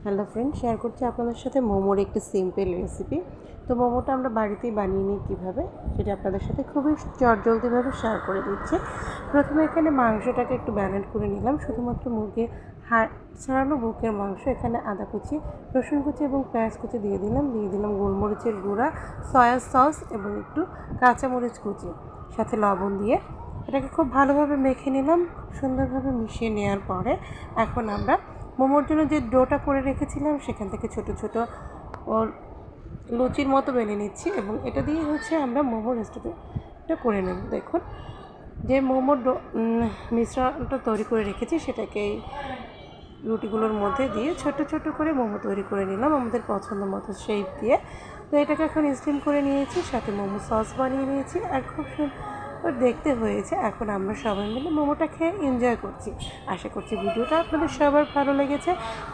Hello friend, share করছি আপনাদের সাথে মোমোর একটি সিম্পল রেসিপি। তো মোমোটা আমরা বাড়িতেই বানিয়ে নিই কীভাবে সেটা আপনাদের সাথে খুবই চটজলদিভাবে শেয়ার করে দিচ্ছি। প্রথমে এখানে মাংসটাকে একটু ব্যালেন্ড করে নিলাম, শুধুমাত্র মুরগির হাড় ছাড়ানো বুকের মাংস। এখানে আদা কুচি, রসুন কুচি এবং পেঁয়াজ কুচি দিয়ে দিলাম গোলমরিচের গুঁড়া, সয়া সস এবং একটু কাঁচামরিচ কুচি, সাথে লবণ দিয়ে এটাকে খুব ভালোভাবে মেখে নিলাম। সুন্দরভাবে মিশিয়ে নেওয়ার পরে এখন আমরা মোমোর জন্য যে ডোটা করে রেখেছিলাম সেখান থেকে ছোট ছোট ওর লুচির মতো বেলে নিচ্ছি এবং এটা দিয়ে আমরা মোমোর রেসিপিটা করে নেব। দেখুন, যে মোমোর মিশ্রণটা তৈরি করে রেখেছি সেটাকে এই রুটিগুলোর মধ্যে দিয়ে ছোট ছোট করে মোমো তৈরি করে নিলাম আমাদের পছন্দ মতো শেপ দিয়ে। তো এটাকে এখন স্টিম করে নিয়েছি, সাথে মোমো সস বানিয়ে নিয়েছি আর খুব সুন্দর দেখতে হয়েছে। এখন আমরা সবাই মিলে মোমোটা খেয়ে এনজয় করছি। আশা করছি ভিডিওটা আপনাদের সবার ভালো লেগেছে।